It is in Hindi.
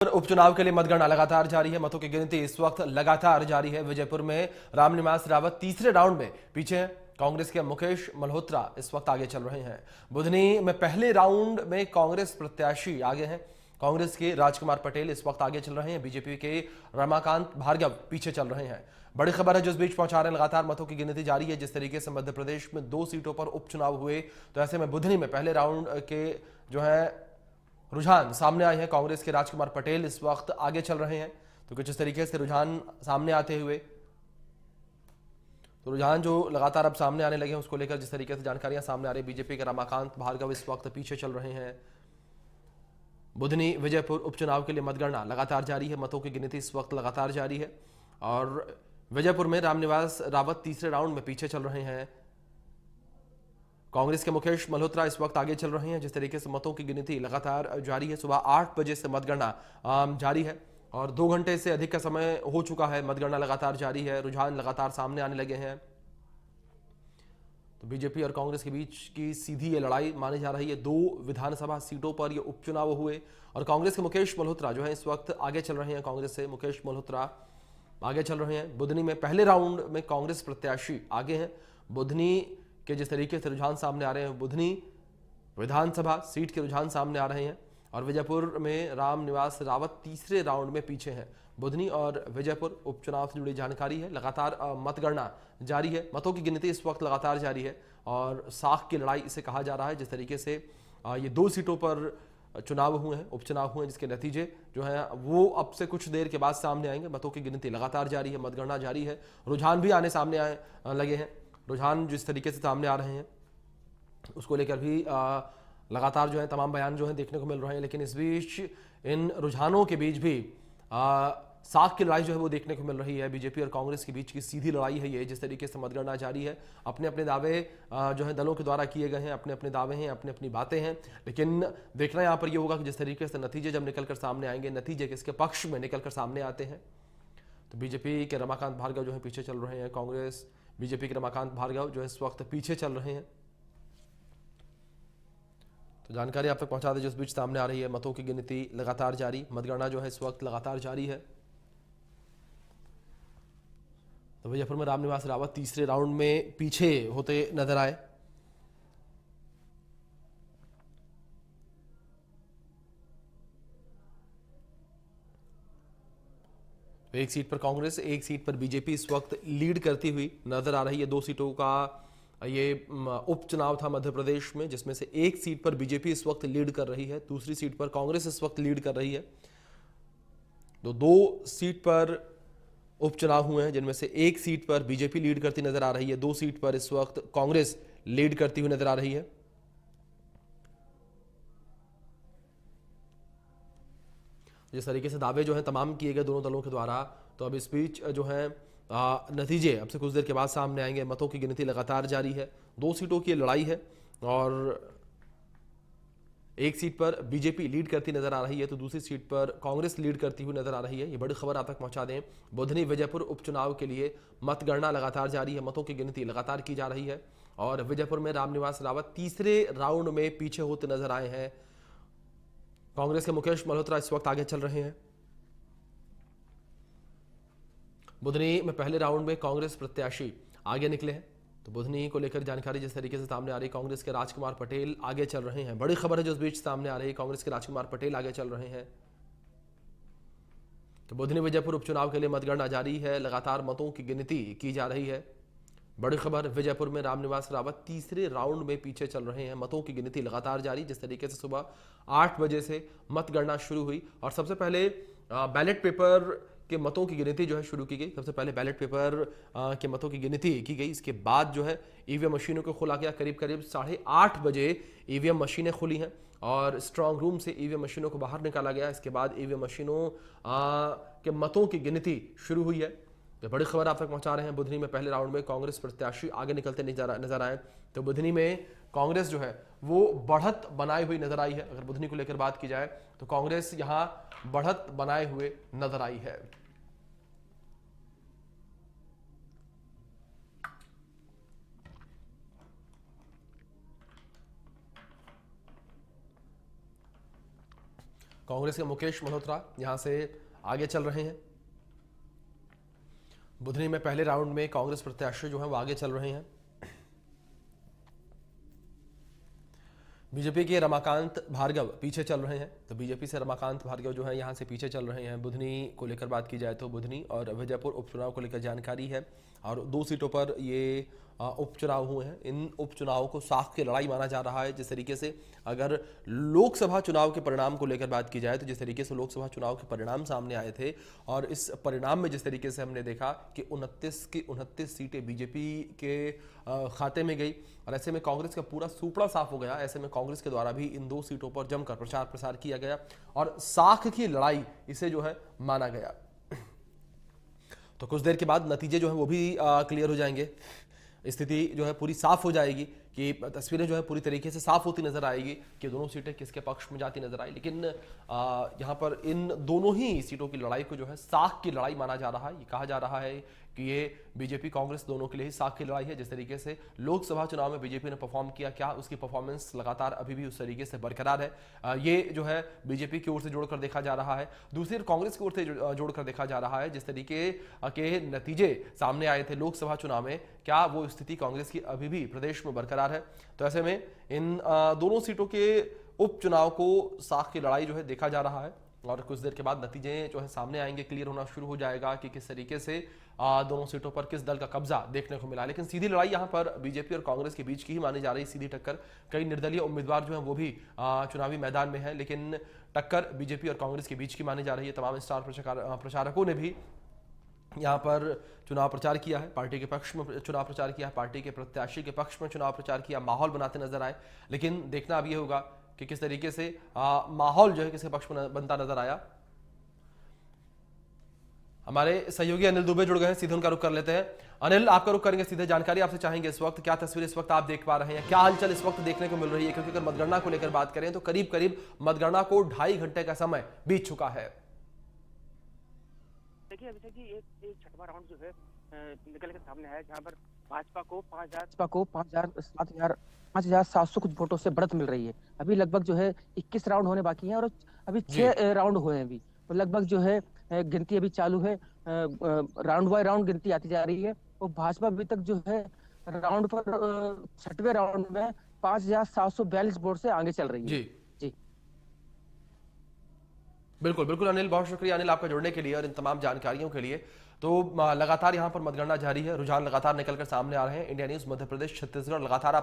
उपचुनाव के लिए मतगणना लगातार जारी है। मतों की गिनती इस वक्त लगातार जारी है। विजयपुर में रामनिवास रावत तीसरे राउंड में पीछे हैं। कांग्रेस के मुकेश मल्होत्रा इस वक्त आगे चल रहे हैं। बुधनी में पहले राउंड में कांग्रेस प्रत्याशी आगे हैं। कांग्रेस के राजकुमार पटेल इस वक्त आगे चल रहे हैं। बीजेपी के रमाकांत भार्गव पीछे चल रहे हैं। बड़ी खबर है जो इस बीच पहुंचा रहे हैं। लगातार मतों की गिनती जारी है। जिस तरीके से मध्य प्रदेश में 2 सीटों पर उपचुनाव हुए, तो ऐसे में बुधनी में पहले राउंड के जो है रुझान सामने आए हैं। कांग्रेस के राजकुमार पटेल इस वक्त आगे चल रहे हैं। तो कुछ इस तरीके से रुझान सामने आते हुए, तो रुझान जो लगातार अब सामने आने लगे हैं उसको लेकर जिस तरीके से जानकारियां सामने आ रही है। बीजेपी के रमाकांत भार्गव इस वक्त पीछे चल रहे हैं। बुधनी विजयपुर उपचुनाव के लिए मतगणना लगातार जारी है। मतों की गिनती इस वक्त लगातार जारी है और विजयपुर में रामनिवास रावत तीसरे राउंड में पीछे चल रहे हैं। कांग्रेस के मुकेश मल्होत्रा इस वक्त आगे चल रहे हैं। जिस तरीके से मतों की गिनती लगातार जारी है, सुबह 8 बजे से मतगणना जारी है और 2 घंटे से अधिक का समय हो चुका है। मतगणना लगातार जारी है, रुझान लगातार सामने आने लगे हैं। तो बीजेपी और कांग्रेस के बीच की सीधी ये लड़ाई मानी जा रही है। 2 विधानसभा सीटों पर ये उपचुनाव हुए और कांग्रेस के मुकेश मल्होत्रा जो है इस वक्त आगे चल रहे हैं। कांग्रेस से मुकेश मल्होत्रा आगे चल रहे हैं। बुधनी में पहले राउंड में कांग्रेस प्रत्याशी आगे हैं। बुधनी के जिस तरीके से रुझान सामने आ रहे हैं, बुधनी विधानसभा सीट के रुझान सामने आ रहे हैं और विजयपुर में रामनिवास रावत तीसरे राउंड में पीछे हैं। बुधनी और विजयपुर उपचुनाव से जुड़ी जानकारी है। लगातार मतगणना जारी है। मतों की गिनती इस वक्त लगातार जारी है और साख की लड़ाई इसे कहा जा रहा है। जिस तरीके से ये 2 सीटों पर चुनाव हुए हैं, उपचुनाव हुए हैं, जिसके नतीजे जो हैं वो अब से कुछ देर के बाद सामने आएंगे। मतों की गिनती लगातार जारी है, मतगणना जारी है, रुझान भी आने सामने आए लगे हैं। रुझान जिस तरीके से सामने आ रहे हैं उसको लेकर भी लगातार जो है तमाम बयान जो है देखने को मिल रहे हैं। लेकिन इस बीच इन रुझानों के बीच भी साख की लड़ाई जो है वो देखने को मिल रही है। बीजेपी और कांग्रेस के बीच की सीधी लड़ाई है ये। जिस तरीके से मतगणना जारी है, अपने अपने दावे जो है दलों के द्वारा किए गए हैं, अपने अपने दावे हैं, अपनी अपनी बातें हैं। लेकिन देखना यहाँ पर ये होगा कि जिस तरीके से नतीजे जब निकलकर सामने आएंगे, नतीजे किसके पक्ष में निकलकर सामने आते हैं। तो बीजेपी के रमाकांत भार्गव जो है पीछे चल रहे हैं। कांग्रेस बीजेपी के रमाकांत भार्गव जो है इस वक्त पीछे चल रहे हैं। तो जानकारी आप तक पहुंचा दें जिस बीच सामने आ रही है। मतों की गिनती लगातार जारी, मतगणना जो है इस वक्त लगातार जारी है। तो विजयपुर में रामनिवास रावत तीसरे राउंड में पीछे होते नजर आए। एक सीट पर कांग्रेस, एक सीट पर बीजेपी इस वक्त लीड करती हुई नजर आ रही है। 2 सीटों का ये उपचुनाव था मध्य प्रदेश में, जिसमें से एक सीट पर बीजेपी इस वक्त लीड कर रही है, दूसरी सीट पर कांग्रेस इस वक्त लीड कर रही है। तो 2 सीट पर उपचुनाव हुए हैं, जिनमें से एक सीट पर बीजेपी लीड करती नजर आ रही है, 2 सीट पर इस वक्त कांग्रेस लीड करती हुई नजर आ रही है। जिस तरीके से दावे जो हैं तमाम किए गए दोनों दलों के द्वारा, तो अब इस बीच जो है नतीजे अब से कुछ देर के बाद सामने आएंगे। मतों की गिनती लगातार जारी है। 2 सीटों की लड़ाई है और एक सीट पर बीजेपी लीड करती नजर आ रही है, तो दूसरी सीट पर कांग्रेस लीड करती हुई नजर आ रही है। ये बड़ी खबर आप तक पहुंचा दें। बुधनी विजयपुर उपचुनाव के लिए मतगणना लगातार जारी है। मतों की गिनती लगातार की जा रही है और विजयपुर में रामनिवास रावत तीसरे राउंड में पीछे होते नजर आए हैं। कांग्रेस के मुकेश मल्होत्रा इस वक्त आगे चल रहे हैं। बुधनी में पहले राउंड में कांग्रेस प्रत्याशी आगे निकले हैं। तो बुधनी को लेकर जानकारी जिस तरीके से सामने आ रही है, कांग्रेस के राजकुमार पटेल आगे चल रहे हैं। बड़ी खबर है जो इस बीच सामने आ रही है, कांग्रेस के राजकुमार पटेल आगे चल रहे हैं। तो बुधनी विजयपुर उपचुनाव के लिए मतगणना जारी है। लगातार मतों की गिनती की जा रही है। बड़ी खबर, विजयपुर में रामनिवास रावत तीसरे राउंड में पीछे चल रहे हैं। मतों की गिनती लगातार जारी। जिस तरीके से सुबह 8 बजे से मतगणना शुरू हुई और सबसे पहले बैलेट पेपर के मतों की गिनती जो है शुरू की गई। सबसे पहले बैलेट पेपर के मतों की गिनती की गई। इसके बाद जो है ईवीएम मशीनों को खोला गया। करीब करीब 8:30 बजे ईवीएम मशीनें खुली हैं और स्ट्रांग रूम से ईवीएम मशीनों को बाहर निकाला गया। इसके बाद ईवीएम मशीनों के मतों की गिनती शुरू हुई है। तो बड़ी खबर आप तक पहुंचा रहे हैं। बुधनी में पहले राउंड में कांग्रेस प्रत्याशी आगे निकलते नजर आए। तो बुधनी में कांग्रेस जो है वो बढ़त बनाई हुई नजर आई है। अगर बुधनी को लेकर बात की जाए तो कांग्रेस यहां बढ़त बनाए हुए नजर आई है। कांग्रेस के मुकेश मल्होत्रा यहां से आगे चल रहे हैं। बुधनी में पहले राउंड में कांग्रेस प्रत्याशी जो है वो आगे चल रहे हैं। बीजेपी के रमाकांत भार्गव पीछे चल रहे हैं। तो बीजेपी से रमाकांत भार्गव जो है यहां से पीछे चल रहे हैं। बुधनी को लेकर बात की जाए तो बुधनी और विजयपुर उपचुनाव को लेकर जानकारी है और 2 सीटों पर ये उपचुनाव हुए हैं। इन उपचुनावों को साख की लड़ाई माना जा रहा है। जिस तरीके से अगर लोकसभा चुनाव के परिणाम को लेकर बात की जाए तो जिस तरीके से लोकसभा चुनाव के परिणाम सामने आए थे और इस परिणाम में जिस तरीके से हमने देखा कि 29 की 29 सीटें बीजेपी के खाते में गई और ऐसे में कांग्रेस का पूरा सूपड़ा साफ हो गया। ऐसे में कांग्रेस के द्वारा भी इन 2 सीटों पर जमकर प्रचार प्रसार किया गया और साख की लड़ाई इसे जो है माना गया। तो कुछ देर के बाद नतीजे जो है वो भी क्लियर हो जाएंगे। स्थिति जो है पूरी साफ हो जाएगी कि तस्वीरें जो है पूरी तरीके से साफ होती नजर आएगी कि दोनों सीटें किसके पक्ष में जाती नजर आई। लेकिन यहाँ पर इन दोनों ही सीटों की लड़ाई को जो है साख की लड़ाई माना जा रहा है। ये कहा जा रहा है कि ये बीजेपी कांग्रेस दोनों के लिए ही साख की लड़ाई है। जिस तरीके से लोकसभा चुनाव में बीजेपी ने परफॉर्म किया, क्या उसकी परफॉर्मेंस लगातार अभी भी उस तरीके से बरकरार है, ये जो है बीजेपी की ओर से जोड़कर देखा जा रहा है। दूसरी ओर कांग्रेस की ओर से जोड़कर देखा जा रहा है। जिस तरीके के नतीजे सामने आए थे लोकसभा चुनाव में, क्या वो स्थिति कांग्रेस की अभी भी प्रदेश में बरकरार है। तो ऐसे में इन दोनों सीटों के उपचुनाव को साख की लड़ाई जो है देखा जा रहा है और कुछ देर के बाद नतीजे जो है सामने आएंगे, क्लियर होना शुरू हो जाएगा कि किस तरीके से दोनों सीटों पर किस दल का कब्जा देखने को मिला। लेकिन सीधी लड़ाई यहां पर बीजेपी और कांग्रेस के बीच की ही मानी जा रही, सीधी टक्कर। कई निर्दलीय उम्मीदवार जो हैं वो भी चुनावी मैदान में है, लेकिन टक्कर बीजेपी और कांग्रेस के बीच की मानी जा रही है। तमाम स्टार प्रचारकों ने भी यहाँ पर चुनाव प्रचार किया है, पार्टी के पक्ष में चुनाव प्रचार किया है, पार्टी के प्रत्याशी के पक्ष में चुनाव प्रचार किया, माहौल बनाते नजर आए। लेकिन देखना अब ये होगा कि किस तरीके से माहौल जो है किसके पक्ष में बनता नजर आया। हमारे सहयोगी अनिल दुबे जुड़ गए हैं, सीधे उनका रुख कर लेते हैं। अनिल, आपका रुख करेंगे सीधे, जानकारी आपसे चाहेंगे इस वक्त क्या तस्वीर इस वक्त आप देख पा रहे हैं, क्या हलचल इस वक्त देखने को मिल रही है, क्योंकि अगर मतगणना को लेकर बात करें तो करीब करीब मतगणना को 2.5 घंटे का समय बीत चुका है। देखिए अभिषेक जी, एक छठवां राउंड जो है निकल के सामने आया, जहां पर भाजपा को 5,700 कुछ वोटों से बढ़त मिल रही है। अभी लगभग जो है 21 राउंड होने बाकी हैं और अभी 6 राउंड हुए हैं। अभी तो लगभग जो है गिनती अभी चालू है, राउंड बाय राउंड गिनती आती जा रही है और भाजपा अभी तक जो है राउंड पर 6वें राउंड में 5,742 वोट से आगे चल रही है। जी बिल्कुल बिल्कुल अनिल, बहुत शुक्रिया अनिल आपका जुड़ने के लिए और इन तमाम जानकारियों के लिए। तो लगातार यहाँ पर मतगणना जारी है, रुझान लगातार निकलकर सामने आ रहे हैं। इंडिया न्यूज़ मध्य प्रदेश छत्तीसगढ़ लगातार